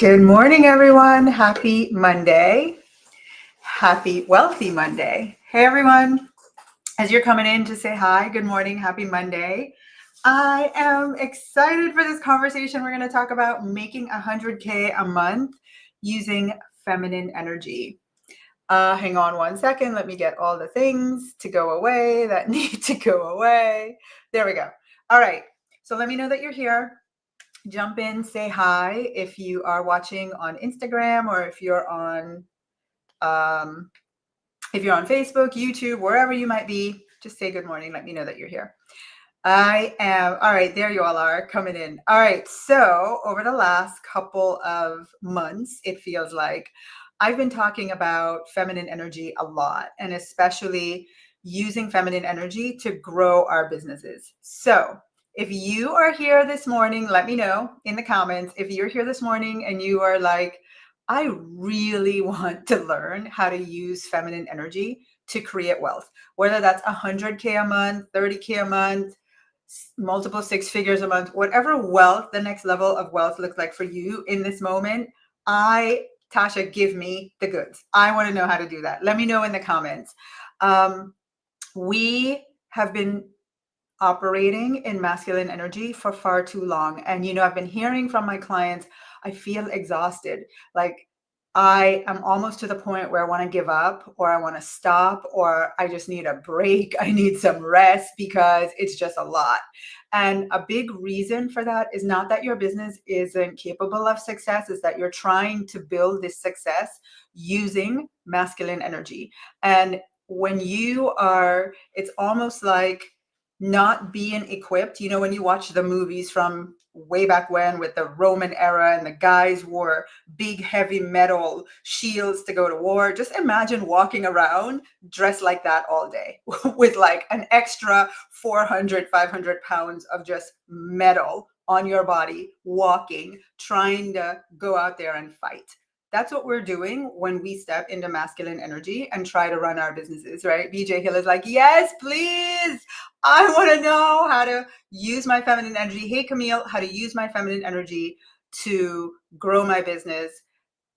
Good morning, everyone. Happy Monday. Happy Wealthy Monday. Hey, everyone. As you're coming in to say hi, good morning, happy Monday. I am excited for this conversation. We're going to talk about making 100K a month using feminine energy. Hang on one second. Let me get all the things to go away that need to go away. There we go. All right. So let me know that you're here. Jump in, say hi if you are watching on Instagram or if you're on Facebook, YouTube, wherever you might be. Just say good morning. Let me know that you're here. I am. All right, there you all are coming in. All right, so over the last couple of months, it feels like I've been talking about feminine energy a lot, and especially using feminine energy to grow our businesses. So if you are here this morning, let me know in the comments. If you're here this morning and you are like, I really want to learn how to use feminine energy to create wealth, whether that's 100K a month, 30K a month, multiple six figures a month, whatever wealth, the next level of wealth looks like for you in this moment. Tasha, give me the goods. I want to know how to do that. Let me know in the comments. We have been operating in masculine energy for far too long. And, I've been hearing from my clients, I feel exhausted. Like I am almost to the point where I want to give up or I want to stop or I just need a break. I need some rest because it's just a lot. And a big reason for that is not that your business isn't capable of success, is that you're trying to build this success using masculine energy. And when it's almost like not being equipped. When you watch the movies from way back when with the Roman era and the guys wore big heavy metal shields to go to war, just imagine walking around dressed like that all day with like an extra 400, 500 pounds of just metal on your body, walking, trying to go out there and fight. That's what we're doing when we step into masculine energy and try to run our businesses, right? BJ Hill is like, yes, please. I want to know how to use my feminine energy. Hey, Camille, how to use my feminine energy to grow my business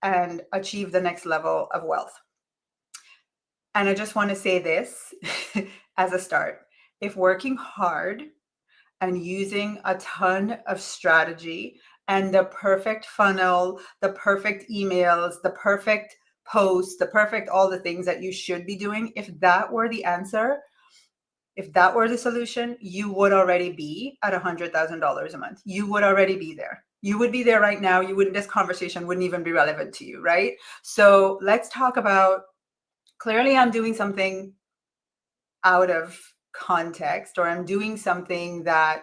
and achieve the next level of wealth. And I just want to say this as a start. If working hard and using a ton of strategy and the perfect funnel, the perfect emails, the perfect posts, the perfect all the things that you should be doing, if that were the answer, if that were the solution, you would already be at $100,000 a month. You would already be there. You would be there right now. This conversation wouldn't even be relevant to you, right? So let's talk about, clearly I'm doing something out of context, or I'm doing something that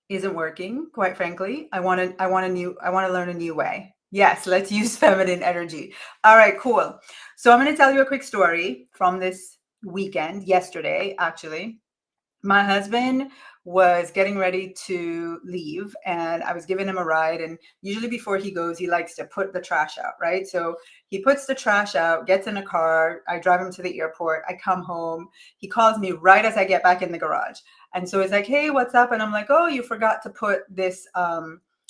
isn't working, quite frankly. I want to learn a new way. Yes, let's use feminine energy. All right, cool. So I'm going to tell you a quick story from this weekend, yesterday, actually. My husband was getting ready to leave and I was giving him a ride. And usually before he goes, he likes to put the trash out, right? So he puts the trash out, gets in a car. I drive him to the airport. I come home. He calls me right as I get back in the garage. And so he's like, hey, what's up? And I'm like, oh, you forgot to put this.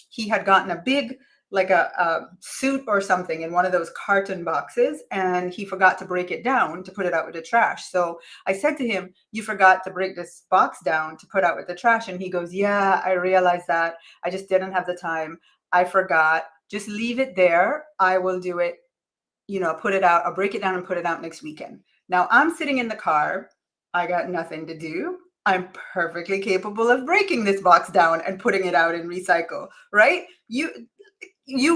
He had gotten a big, like a suit or something in one of those carton boxes, and he forgot to break it down to put it out with the trash. So I said to him, you forgot to break this box down to put out with the trash. And he goes, yeah, I realized that. I just didn't have the time. I forgot. Just leave it there. I will do it, put it out. I'll break it down and put it out next weekend. Now I'm sitting in the car. I got nothing to do. I'm perfectly capable of breaking this box down and putting it out in recycle, right? You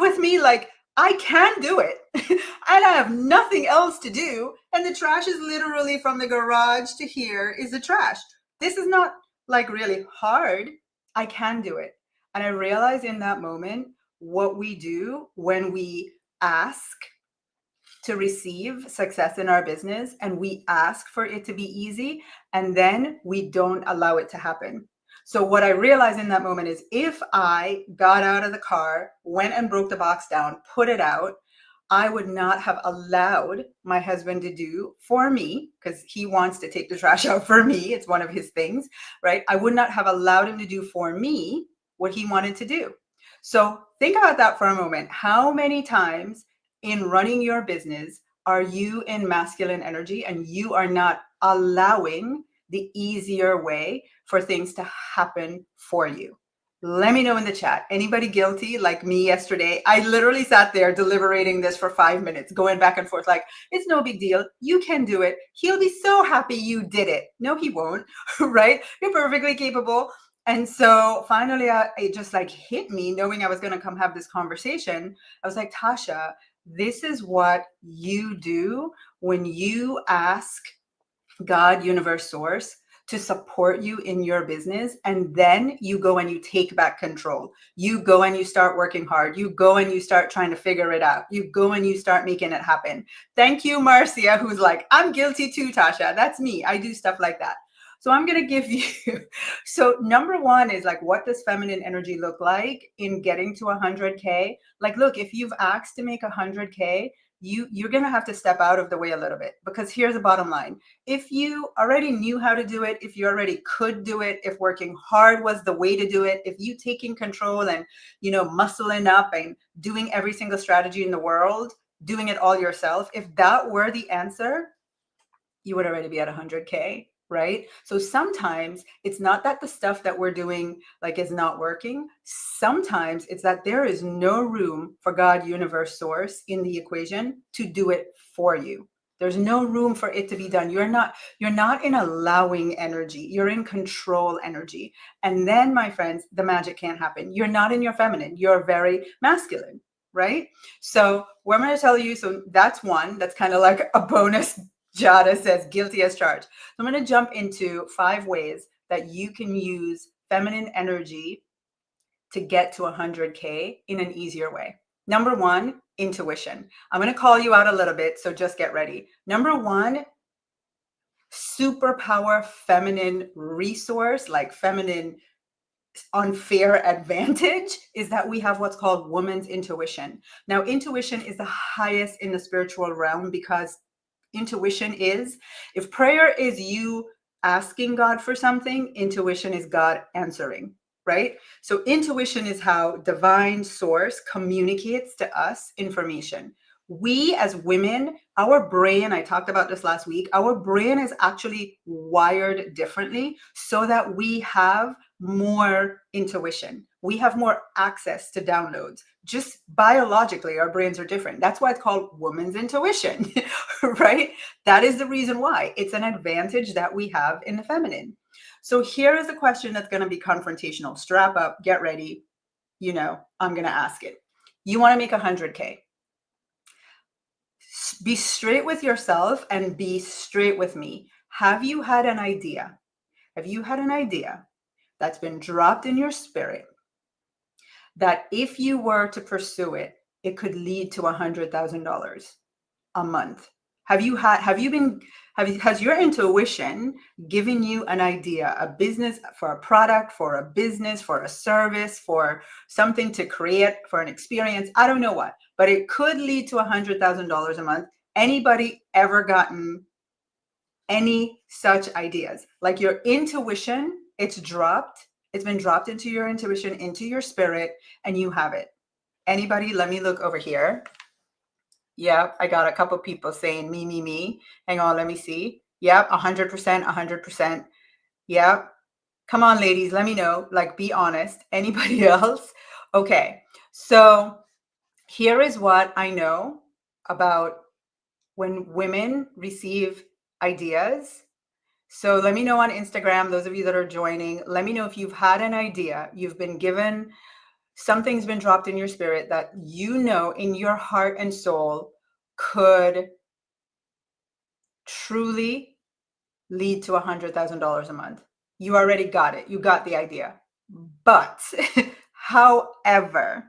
with me? Like, I can do it and I have nothing else to do. And the trash is literally from the garage to here is the trash. This is not like really hard. I can do it. And I realized in that moment what we do when we ask to receive success in our business and we ask for it to be easy and then we don't allow it to happen. So what I realized in that moment is if I got out of the car, went and broke the box down, put it out, I would not have allowed my husband to do for me, because he wants to take the trash out for me. It's one of his things, right? I would not have allowed him to do for me what he wanted to do. So think about that for a moment. How many times in running your business are you in masculine energy and you are not allowing the easier way for things to happen for you? Let me know in the chat. Anybody guilty like me yesterday? I literally sat there deliberating this for 5 minutes, going back and forth like, it's no big deal. You can do it. He'll be so happy you did it. No, he won't, right? You're perfectly capable. And so finally, it just like hit me, knowing I was going to come have this conversation. I was like, Tasha, this is what you do when you ask God, universe, source to support you in your business. And then you go and you take back control. You go and you start working hard. You go and you start trying to figure it out. You go and you start making it happen. Thank you, Marcia, who's like, I'm guilty too, Tasha. That's me. I do stuff like that. So I'm going to give you, so number one is like, what does feminine energy look like in getting to 100K? Like, look, if you've asked to make 100K, you're going to have to step out of the way a little bit, because here's the bottom line. If you already knew how to do it, if you already could do it, if working hard was the way to do it, if you taking control and, muscling up and doing every single strategy in the world, doing it all yourself, if that were the answer, you would already be at 100K, right? So sometimes it's not that the stuff that we're doing like is not working. Sometimes it's that there is no room for God, universe, source in the equation to do it for you. There's no room for it to be done. You're not in allowing energy. You're in control energy. And then, my friends, the magic can't happen. You're not in your feminine. You're very masculine, right? So what I'm going to tell you, so that's one. That's kind of like a bonus. Jada says guilty as charged. So I'm going to jump into 5 ways that you can use feminine energy to get to 100K in an easier way. Number 1, intuition. I'm going to call you out a little bit, so just get ready. Number 1, superpower feminine resource, like feminine unfair advantage, is that we have what's called woman's intuition. Now, intuition is the highest in the spiritual realm, because intuition is, if prayer is you asking God for something, intuition is God answering, right? So intuition is how divine source communicates to us information. We as women, our brain, I talked about this last week, our brain is actually wired differently so that we have more intuition. We have more access to downloads. Just biologically, our brains are different. That's why it's called woman's intuition, right? That is the reason why. It's an advantage that we have in the feminine. So here is a question that's going to be confrontational. Strap up, get ready. I'm going to ask it. You want to make 100K. Be straight with yourself and be straight with me. Have you had an idea? Have you had an idea that's been dropped in your spirit that if you were to pursue it, it could lead to $100,000 a month? Has your intuition given you an idea, a business, for a product, for a business, for a service, for something to create, for an experience? I don't know what, but it could lead to $100,000 a month. Anybody ever gotten any such ideas? Like your intuition, it's been dropped into your intuition, into your spirit, and you have it. Anybody? Let me look over here. Yeah, I got a couple people saying me. Hang on, let me see. Yep, 100%, 100%. Yep. Come on, ladies, let me know. Like, be honest. Anybody else? Okay, so here is what I know about when women receive ideas. So let me know on Instagram, those of you that are joining, let me know if you've had an idea, you've been given, something's been dropped in your spirit that in your heart and soul could truly lead to $100,000 a month. You already got it. You got the idea. But however,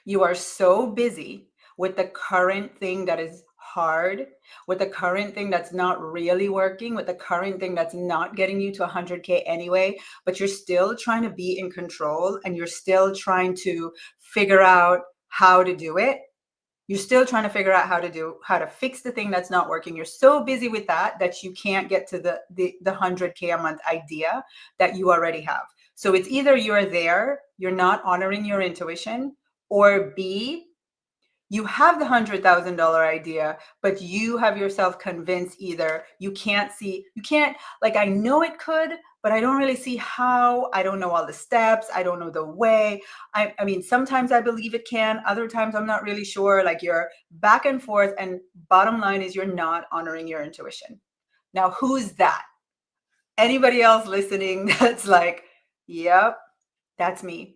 you are so busy with the current thing that is hard, with the current thing that's not really working, with the current thing that's not getting you to 100K anyway, but you're still trying to be in control and you're still trying to figure out how to do it. You're still trying to figure out how to fix the thing that's not working. You're so busy with that you can't get to the 100K a month idea that you already have. So it's either you're there, you're not honoring your intuition, or B, you have the $100,000 idea, but you have yourself convinced either you can't, like, I know it could, but I don't really see how. I don't know all the steps. I don't know the way. I mean, sometimes I believe it can, other times I'm not really sure. Like, you're back and forth. And bottom line is, you're not honoring your intuition. Now, who's that? Anybody else listening that's like, yep, that's me?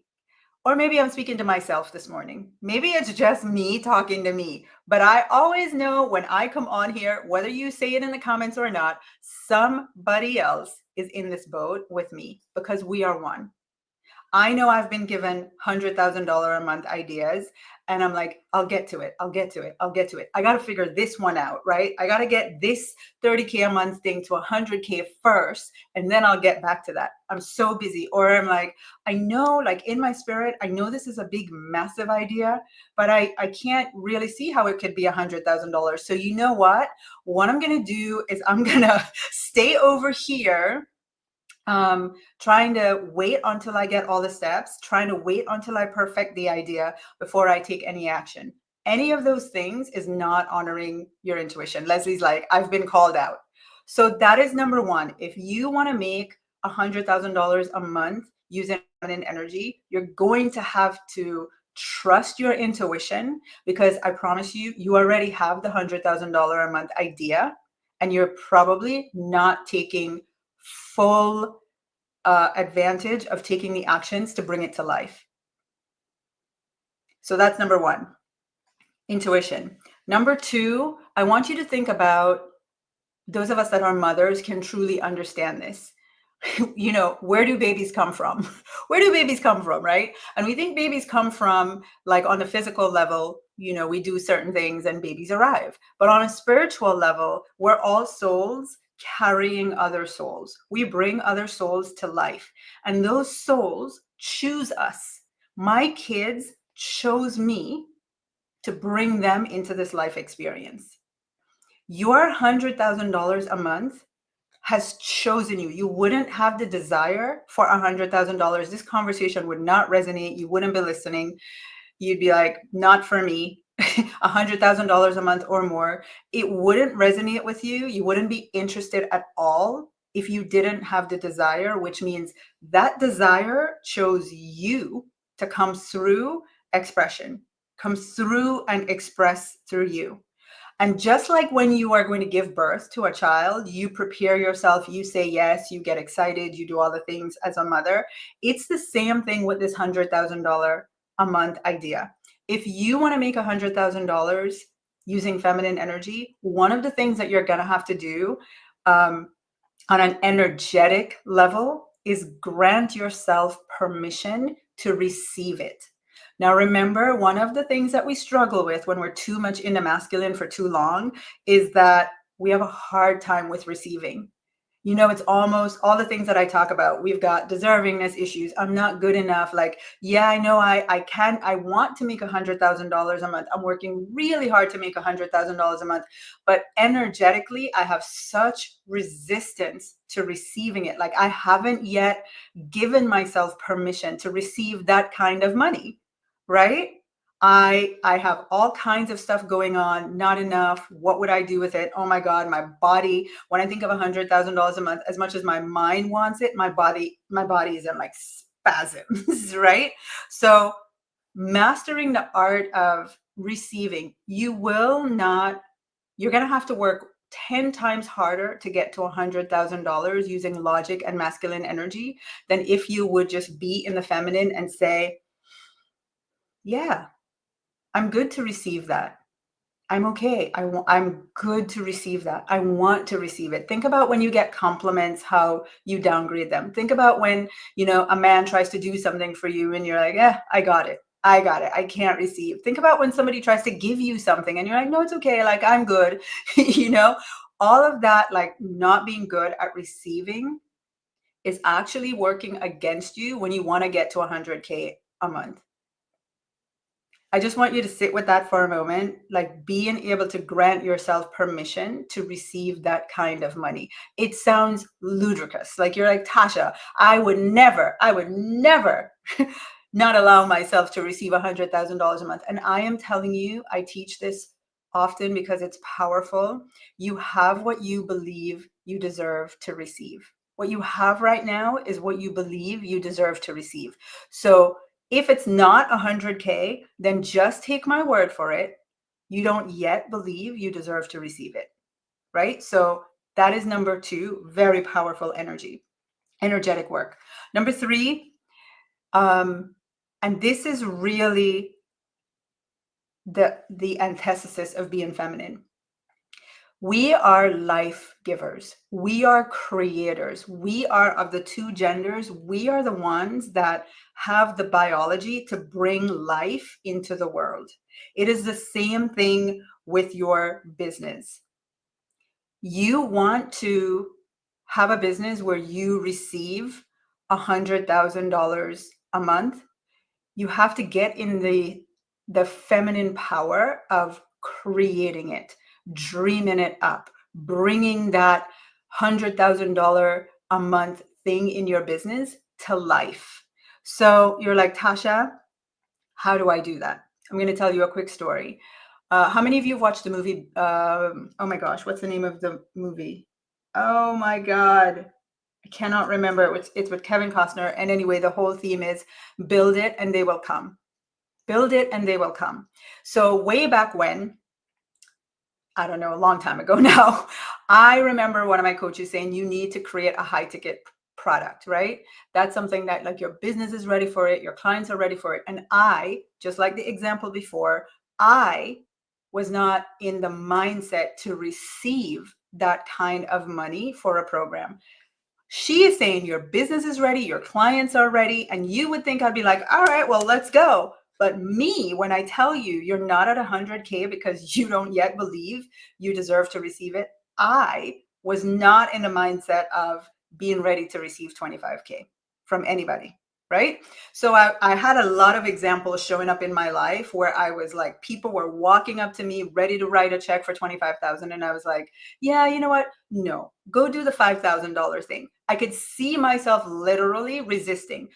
Or maybe I'm speaking to myself this morning. Maybe it's just me talking to me. But I always know when I come on here, whether you say it in the comments or not, somebody else is in this boat with me, because we are one. I know I've been given $100,000 a month ideas, and I'm like, I'll get to it. I'll get to it. I'll get to it. I got to figure this one out, right? I got to get this 30K a month thing to 100K first, and then I'll get back to that. I'm so busy. Or I'm like, I know, like, in my spirit, I know this is a big, massive idea, but I can't really see how it could be $100,000. So you know what? What I'm going to do is I'm going to stay over here, trying to wait until I get all the steps, trying to wait until I perfect the idea before I take any action. Any of those things is not honoring your intuition. Leslie's like, I've been called out. So that is number one. If you want to make $100,000 a month using feminine energy, you're going to have to trust your intuition, because I promise you, you already have the $100,000 a month idea, and you're probably not taking full advantage of taking the actions to bring it to life. So that's number one, intuition. Number two, I want you to think about, those of us that are mothers can truly understand this. You know, where do babies come from? Where do babies come from, right? And we think babies come from, like, on a physical level, you know, we do certain things and babies arrive. But on a spiritual level, we're all souls carrying other souls. We bring other souls to life, and those souls choose us. My kids chose me to bring them into this life experience. Your $100,000 a month has chosen you. You wouldn't have the desire for $100,000. This conversation would not resonate. You wouldn't be listening. You'd be like, not for me. $100,000 a month or more. It wouldn't resonate with you. You wouldn't be interested at all if you didn't have the desire, which means that desire chose you to come through expression, come through and express through you. And just like when you are going to give birth to a child, you prepare yourself, you say yes, you get excited, you do all the things as a mother. It's the same thing with this $100,000 a month idea. If you want to make $100,000 using feminine energy, one of the things that you're going to have to do on an energetic level is grant yourself permission to receive it. Now, remember, one of the things that we struggle with when we're too much in the masculine for too long is that we have a hard time with receiving. You know, it's almost all the things that I talk about. We've got deservingness issues. I'm not good enough. Like, yeah, I know I want to make $100,000 a month. I'm working really hard to make $100,000 a month. But energetically, I have such resistance to receiving it. Like, I haven't yet given myself permission to receive that kind of money. Right? I have all kinds of stuff going on, not enough. What would I do with it? Oh my God, my body, when I think of $100,000 a month, as much as my mind wants it, my body is in like spasms, right? So mastering the art of receiving, you're going to have to work 10 times harder to get to $100,000 using logic and masculine energy than if you would just be in the feminine and say, yeah, I'm good to receive that. I'm okay. I'm good to receive that. I want to receive it. Think about when you get compliments, how you downgrade them. Think about when, you know, a man tries to do something for you and you're like, I got it. I can't receive. Think about when somebody tries to give you something and you're like, no, it's okay. Like, I'm good. You know, all of that, like, not being good at receiving is actually working against you when you want to get to 100K a month. I just want you to sit with that for a moment, like being able to grant yourself permission to receive that kind of money. It sounds ludicrous. Like you're like, Tasha, I would never not allow myself to receive $100,000 a month. And I am telling you, I teach this often because it's powerful. You have what you believe you deserve to receive. What you have right now is what you believe you deserve to receive. So if it's not 100K, then just take my word for it. You don't yet believe you deserve to receive it, right? So that is number 2, very powerful energetic work. Number 3, and this is really the antithesis of being feminine. We are life givers. We are creators. We are, of the 2 genders, we are the ones that have the biology to bring life into the world. It is the same thing with your business. You want to have a business where you receive $100,000 a month. You have to get in the feminine power of creating it, dreaming it up, bringing that $100,000 a month thing in your business to life. So you're like, Tasha, how do I do that? I'm going to tell you a quick story. How many of you have watched the movie? Oh my gosh, what's the name of the movie? Oh my God. I cannot remember. It's with Kevin Costner. And anyway, the whole theme is build it and they will come. Build it and they will come. So way back when, I don't know, a long time ago now, I remember one of my coaches saying you need to create a high ticket product, right? That's something that like your business is ready for it, your clients are ready for it. And I, just like the example before, I was not in the mindset to receive that kind of money for a program. She is saying your business is ready, your clients are ready, and you would think I'd be like, all right, well, let's go. But me, when I tell you you're not at 100K because you don't yet believe you deserve to receive it, I was not in the mindset of being ready to receive 25K from anybody, right? So I had a lot of examples showing up in my life where I was like, people were walking up to me ready to write a check for 25,000. And I was like, yeah, you know what? No, go do the $5,000 thing. I could see myself literally resisting.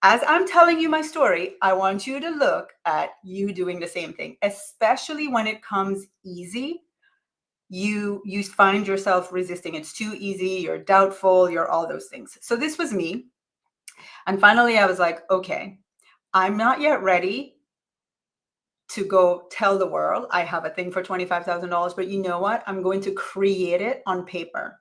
As I'm telling you my story, I want you to look at you doing the same thing, especially when it comes easy. You find yourself resisting. It's too easy. You're doubtful. You're all those things. So this was me. And finally, I was like, okay, I'm not yet ready to go tell the world I have a thing for $25,000, but you know what? I'm going to create it on paper.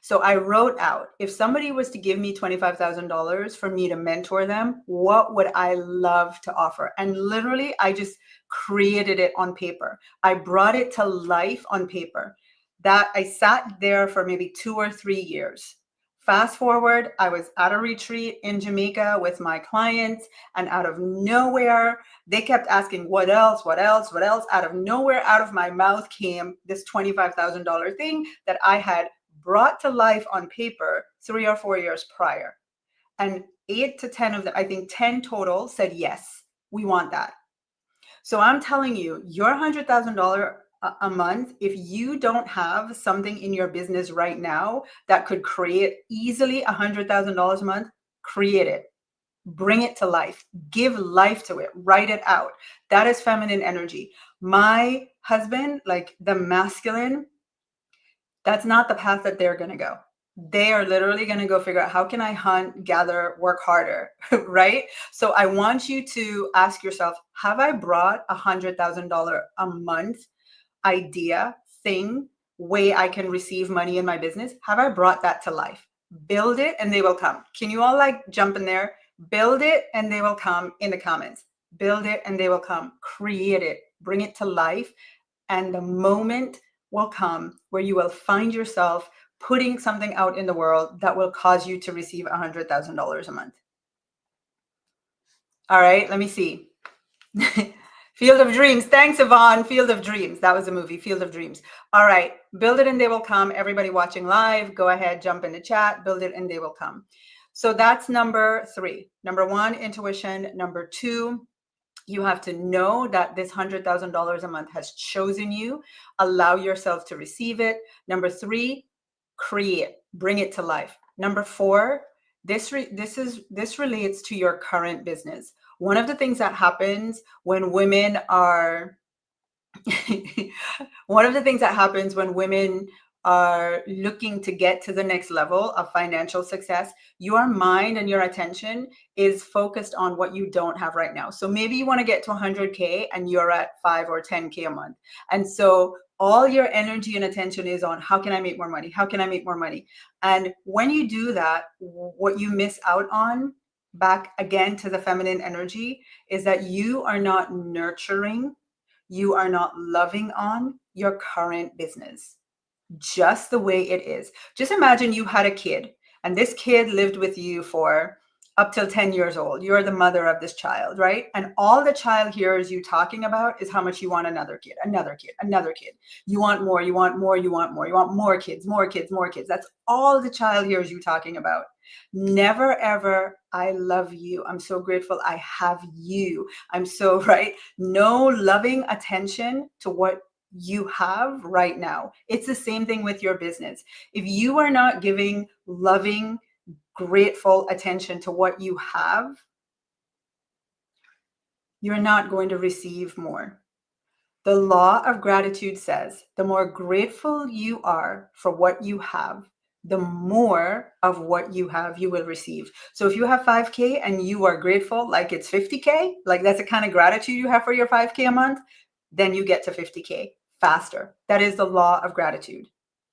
So I wrote out, if somebody was to give me $25,000 for me to mentor them, what would I love to offer? And literally, I just created it on paper. I brought it to life on paper. That I sat there for maybe 2 or 3 years. Fast forward, I was at a retreat in Jamaica with my clients, and out of nowhere, they kept asking, what else, what else, what else? Out of nowhere, out of my mouth came this $25,000 thing that I had brought to life on paper 3 or 4 years prior. And 8 to 10 of them, I think 10 total said, yes, we want that. So I'm telling you, your $100,000 a month, if you don't have something in your business right now that could create easily $100,000 a month, create it. Bring it to life. Give life to it. Write it out. That is feminine energy. My husband, like the masculine, that's not the path that they're going to go. They are literally going to go figure out, how can I hunt, gather, work harder, right? So I want you to ask yourself, have I brought $100,000 a month idea, thing, way I can receive money in my business? Have I brought that to life? Build it and they will come. Can you all like jump in there? Build it and they will come in the comments. Build it and they will come. Create it. Bring it to life. And the moment will come where you will find yourself putting something out in the world that will cause you to receive $100,000 a month. All right, let me see. Field of Dreams. Thanks, Yvonne. Field of Dreams. That was a movie, Field of Dreams. All right, build it and they will come. Everybody watching live, go ahead, jump in the chat, build it and they will come. So that's number 3. Number 1, intuition. Number 2, You have to know that this $100,000 a month has chosen you. Allow yourself to receive it. Number three, create, bring it to life. Number four, this relates to your current business. One of the things that happens when women are one of the things that happens when women are looking to get to the next level of financial success, your mind and your attention is focused on what you don't have right now. So maybe you want to get to 100K and you're at 5 or 10K a month. And so all your energy and attention is on how can I make more money? How can I make more money? And when you do that, what you miss out on, back again to the feminine energy, is that you are not nurturing, you are not loving on your current business just the way it is. Just imagine you had a kid and this kid lived with you for up till 10 years old. You're the mother of this child, right? And all the child hears you talking about is how much you want another kid, another kid, another kid. You want more, you want more, you want more, you want more kids, more kids, more kids. That's all the child hears you talking about. Never ever, I love you. I'm so grateful I have you. I'm so, right? No loving attention to what you have right now. It's the same thing with your business. If you are not giving loving, grateful attention to what you have, you're not going to receive more. The law of gratitude says the more grateful you are for what you have, the more of what you have you will receive. So if you have 5K and you are grateful like it's 50K, like that's the kind of gratitude you have for your 5K a month, then you get to 50K faster. That is the law of gratitude.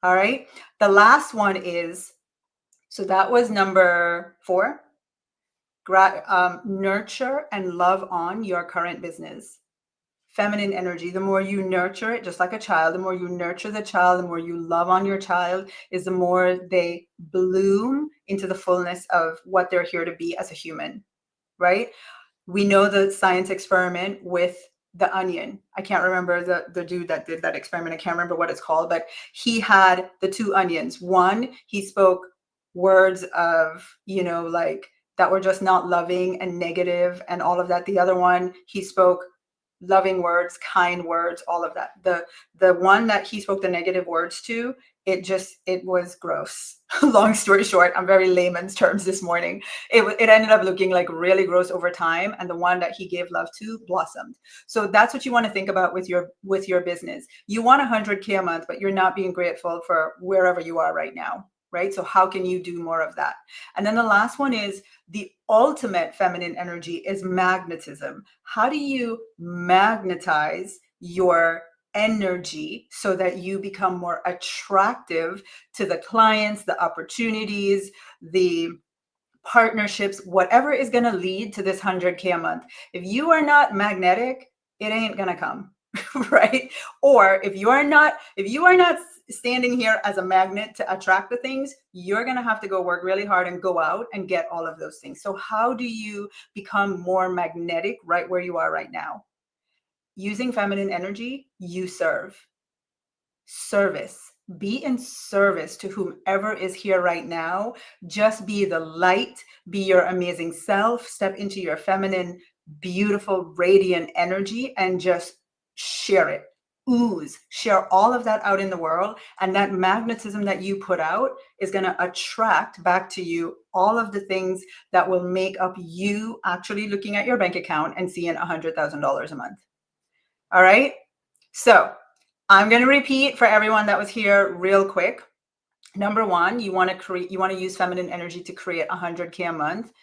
All right. The last one is, so that was number 4, nurture and love on your current business. Feminine energy, the more you nurture it, just like a child, the more you nurture the child, the more you love on your child, is the more they bloom into the fullness of what they're here to be as a human, right? We know the science experiment with the onion. I can't remember the dude that did that experiment. I can't remember what it's called, but he had the 2 onions. One, he spoke words of, like that were just not loving and negative and all of that. The other one, he spoke loving words, kind words, all of that. The one that he spoke the negative words to, it was gross. Long story short, I'm very layman's terms this morning. It ended up looking like really gross over time, and the one that he gave love to blossomed. So that's what you want to think about with your business. You want 100K a month, but you're not being grateful for wherever you are right now, right? So how can you do more of that? And then the last one is the ultimate feminine energy is magnetism. How do you magnetize your energy so that you become more attractive to the clients, the opportunities, the partnerships, whatever is going to lead to this 100K a month? If you are not magnetic, it ain't going to come. Right? Or if you are not standing here as a magnet to attract the things, you're going to have to go work really hard and go out and get all of those things. So how do you become more magnetic right where you are right now? Using feminine energy, you serve. Service. Be in service to whomever is here right now. Just be the light, be your amazing self, step into your feminine, beautiful, radiant energy and just share it. Ooze, share all of that out in the world. And that magnetism that you put out is going to attract back to you all of the things that will make up you actually looking at your bank account and seeing $100,000 a month. All right. So I'm going to repeat for everyone that was here real quick. Number 1, you want to use feminine energy to create 100K a month.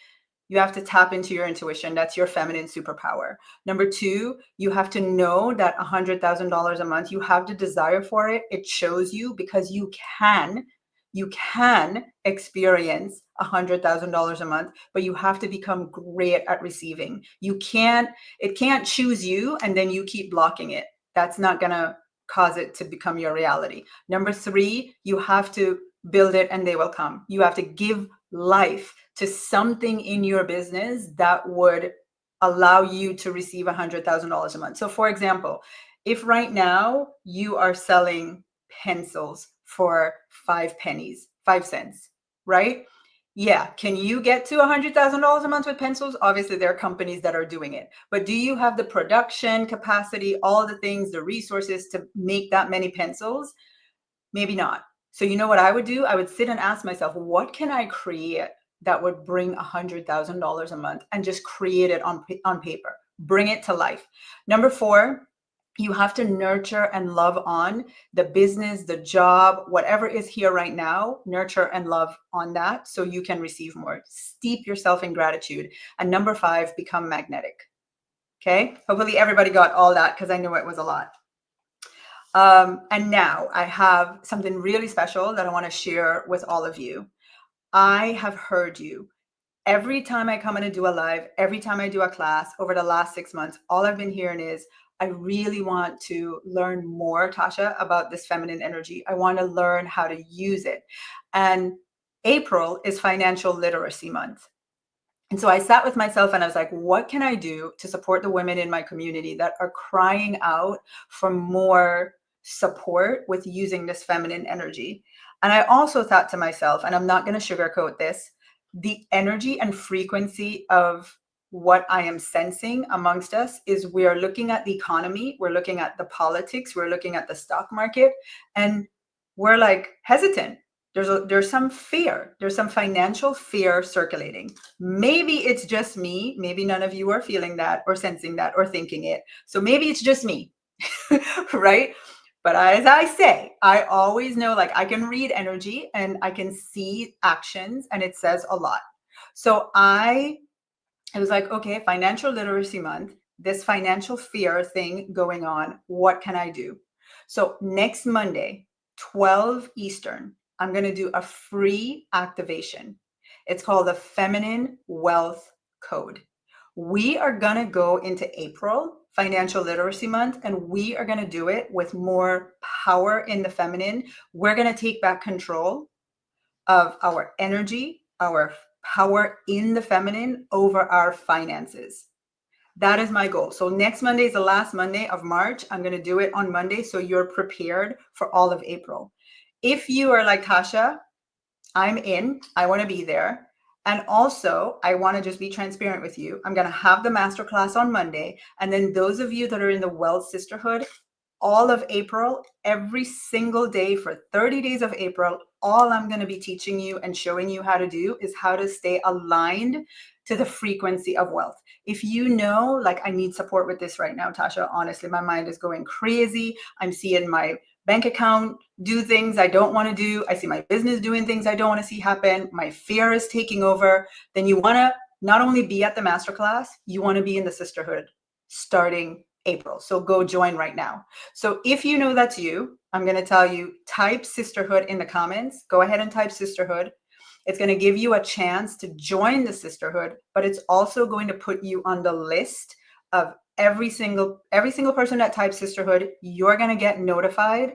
You have to tap into your intuition. That's your feminine superpower. Number 2, you have to know that $100,000 a month, you have the desire for it. It shows you because you can experience $100,000 a month, but you have to become great at receiving. It can't choose you and then you keep blocking it. That's not going to cause it to become your reality. Number 3, you have to build it and they will come. You have to give life to something in your business that would allow you to receive $100,000 a month. So for example, if right now you are selling pencils for 5 pennies, 5 cents, right? Yeah. Can you get to $100,000 a month with pencils? Obviously, there are companies that are doing it. But do you have the production capacity, all the things, the resources to make that many pencils? Maybe not. So you know what I would do? I would sit and ask myself, what can I create that would bring $100,000 a month, and just create it on paper, bring it to life. Number 4, you have to nurture and love on the business, the job, whatever is here right now, nurture and love on that so you can receive more. Steep yourself in gratitude. And number 5, become magnetic. Okay. Hopefully everybody got all that, because I know it was a lot. And now I have something really special that I want to share with all of you. I have heard you. Every time I come in and do a live, every time I do a class over the last 6 months, all I've been hearing is, I really want to learn more, Tasha, about this feminine energy. I want to learn how to use it. And April is Financial Literacy Month. And so I sat with myself and I was like, what can I do to support the women in my community that are crying out for more support with using this feminine energy? And I also thought to myself, and I'm not going to sugarcoat this, the energy and frequency of what I am sensing amongst us is, we are looking at the economy, we're looking at the politics, we're looking at the stock market, and we're like hesitant. There's some fear. There's some financial fear circulating. Maybe it's just me. Maybe none of you are feeling that or sensing that or thinking it. So maybe it's just me, right? But as I say, I always know, like, I can read energy and I can see actions, and it says a lot. So I was like, okay, Financial Literacy Month, this financial fear thing going on, what can I do? So next Monday, 12 Eastern, I'm going to do a free activation. It's called the Feminine Wealth Code. We are going to go into April, Financial Literacy Month, and we are going to do it with more power in the feminine. We're going to take back control of our energy, our power in the feminine over our finances. That is my goal. So next Monday is the last Monday of March. I'm going to do it on Monday, so you're prepared for all of April. If you are like, Tasha, I'm in, I want to be there. And also, I want to just be transparent with you. I'm going to have the masterclass on Monday. And then those of you that are in the Wealth Sisterhood, all of April, every single day for 30 days of April, all I'm going to be teaching you and showing you how to do is how to stay aligned to the frequency of wealth. If you know, like, I need support with this right now, Tasha, honestly, my mind is going crazy. I'm seeing my bank account do things I don't want to do. I see my business doing things I don't want to see happen. My fear is taking over. Then you want to not only be at the masterclass, you want to be in the sisterhood starting April. So go join right now. So if you know that's you, I'm going to tell you, type sisterhood in the comments. Go ahead and type sisterhood. It's going to give you a chance to join the sisterhood, but it's also going to put you on the list of every single person that types sisterhood. You're going to get notified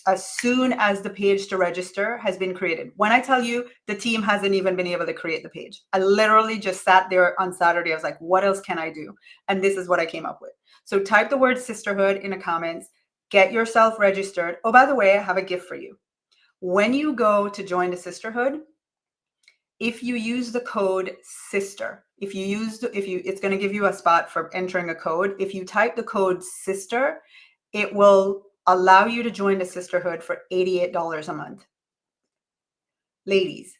as soon as the page to register has been created. When I tell you, the team hasn't even been able to create the page. I literally just sat there on Saturday. I was like, what else can I do? And this is what I came up with. So type the word sisterhood in the comments, get yourself registered. Oh, by the way, I have a gift for you. When you go to join the sisterhood, if you use the code SISTER, it's going to give you a spot for entering a code. If you type the code SISTER, it will allow you to join the sisterhood for $88 a month. Ladies,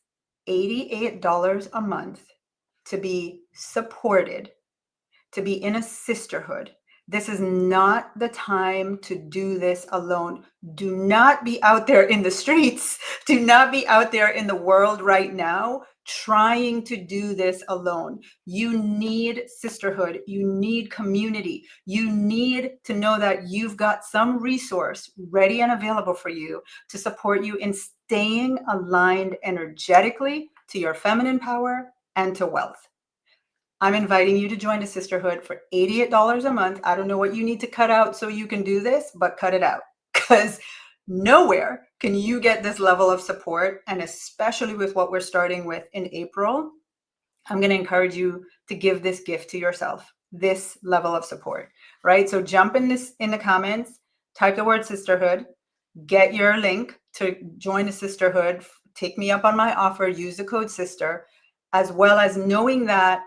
$88 a month to be supported, to be in a sisterhood. This is not the time to do this alone. Do not be out there in the streets. Do not be out there in the world right now trying to do this alone. You need sisterhood. You need community. You need to know that you've got some resource ready and available for you to support you in staying aligned energetically to your feminine power and to wealth. I'm inviting you to join the sisterhood for $88 a month. I don't know what you need to cut out so you can do this, but cut it out, because nowhere can you get this level of support. And especially with what we're starting with in April, I'm going to encourage you to give this gift to yourself, this level of support, right? So jump in the comments, type the word sisterhood, get your link to join the sisterhood take me up on my offer, use the code sister, as well as knowing that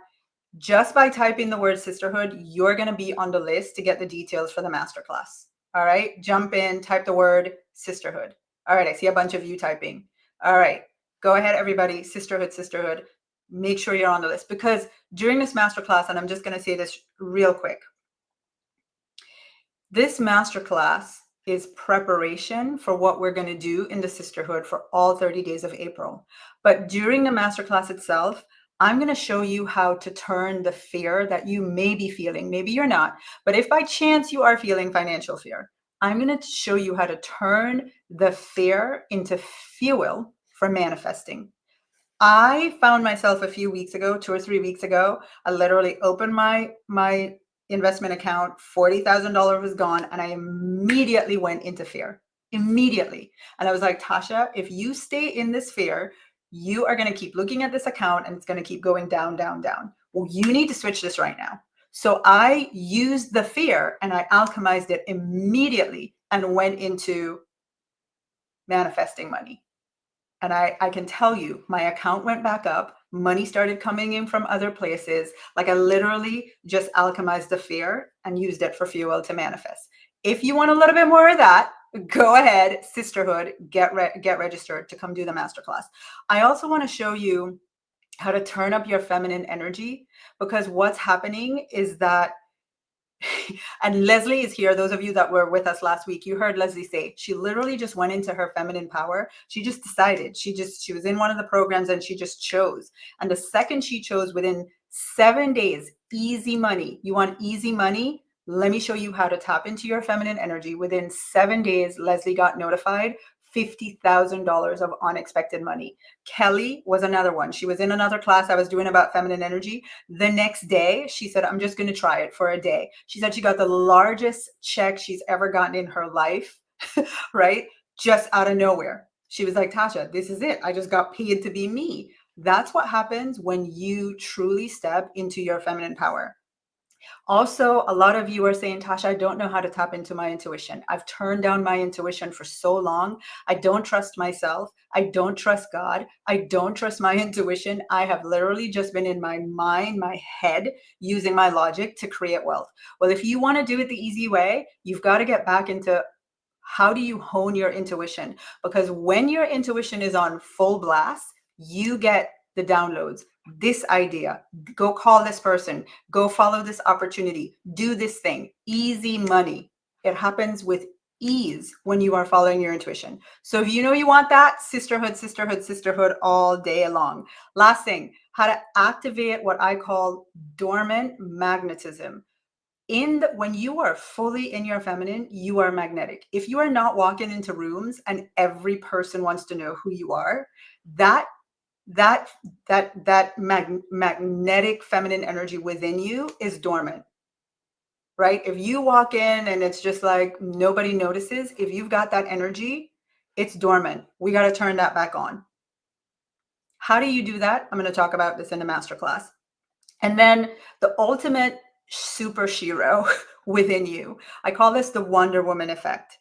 just by typing the word sisterhood, you're going to be on the list to get the details for the masterclass. All right, jump in, type the word sisterhood. All right, I see a bunch of you typing. All right, go ahead, everybody. Sisterhood, sisterhood. Make sure you're on the list, because during this masterclass, and I'm just going to say this real quick, this masterclass is preparation for what we're going to do in the sisterhood for all 30 days of April. But during the masterclass itself, I'm going to show you how to turn the fear that you may be feeling. Maybe you're not, but if by chance you are feeling financial fear, I'm going to show you how to turn the fear into fuel for manifesting. I found myself a few weeks ago, 2 or 3 weeks ago, I literally opened my investment account, $40,000 was gone, and I immediately went into fear. Immediately. And I was like, Tasha, if you stay in this fear, you are going to keep looking at this account and it's going to keep going down, down, down. Well, you need to switch this right now. So I used the fear and I alchemized it immediately and went into manifesting money. And I can tell you, my account went back up. Money started coming in from other places. Like I literally just alchemized the fear and used it for fuel to manifest. If you want a little bit more of that, go ahead, sisterhood, get registered to come do the masterclass. I also want to show you how to turn up your feminine energy, because what's happening is that and Leslie is here. Those of you that were with us last week, you heard Leslie say she literally just went into her feminine power. She just decided. She was in one of the programs and she just chose. And the second she chose, within 7 days, easy money. You want easy money? Let me show you how to tap into your feminine energy. Within 7 days, Leslie got notified. $50,000 of unexpected money. Kelly was another one. She was in another class I was doing about feminine energy. The next day, she said, I'm just going to try it for a day. She said she got the largest check she's ever gotten in her life, right? Just out of nowhere. She was like, Tasha, this is it. I just got paid to be me. That's what happens when you truly step into your feminine power. Also, a lot of you are saying, Tasha, I don't know how to tap into my intuition. I've turned down my intuition for so long. I don't trust myself. I don't trust God. I don't trust my intuition. I have literally just been in my mind, my head, using my logic to create wealth. Well, if you want to do it the easy way, you've got to get back into how do you hone your intuition? Because when your intuition is on full blast, you get the downloads. This idea, go call this person, go follow this opportunity, do this thing, easy money. It happens with ease when you are following your intuition. So if you know you want that, sisterhood, sisterhood, sisterhood all day long. Last thing, how to activate what I call dormant magnetism. When you are fully in your feminine, you are magnetic. If you are not walking into rooms and every person wants to know who you are, that magnetic feminine energy within you is dormant, right? If you walk in and it's just like nobody notices, if you've got that energy, it's dormant. We got to turn that back on. How do you do that? I'm going to talk about this in the masterclass. And then the ultimate super hero within you. I call this the Wonder Woman effect.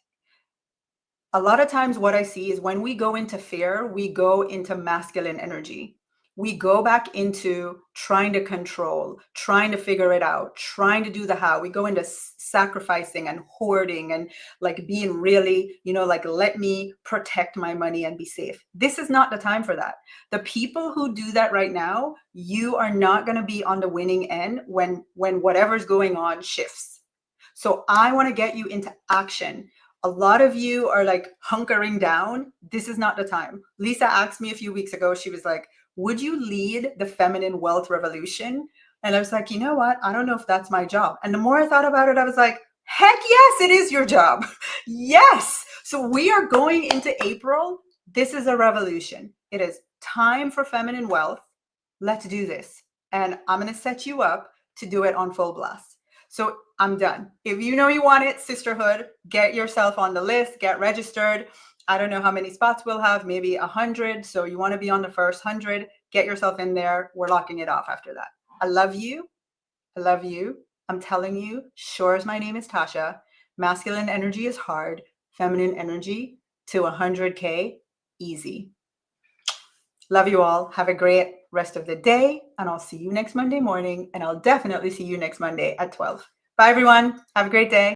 A lot of times what I see is when we go into fear, we go into masculine energy. We go back into trying to control, trying to figure it out, trying to do the how. We go into sacrificing and hoarding and like being really, like, let me protect my money and be safe. This is not the time for that. The people who do that right now, you are not going to be on the winning end when whatever's going on shifts. So I want to get you into action. A lot of you are like hunkering down. This is not the time. Lisa asked me a few weeks ago, she was like, would you lead the feminine wealth revolution? And I was like, you know what? I don't know if that's my job. And the more I thought about it, I was like, heck yes, it is your job. Yes. So we are going into April. This is a revolution. It is time for feminine wealth. Let's do this. And I'm going to set you up to do it on full blast. So I'm done. If you know you want it, sisterhood, get yourself on the list, get registered. I don't know how many spots we'll have, maybe 100. So you want to be on the first 100, get yourself in there. We're locking it off after that. I love you. I love you. I'm telling you, sure as my name is Tasha, masculine energy is hard, feminine energy to 100K, easy. Love you all. Have a great rest of the day. And I'll see you next Monday morning. And I'll definitely see you next Monday at 12. Bye, everyone. Have a great day.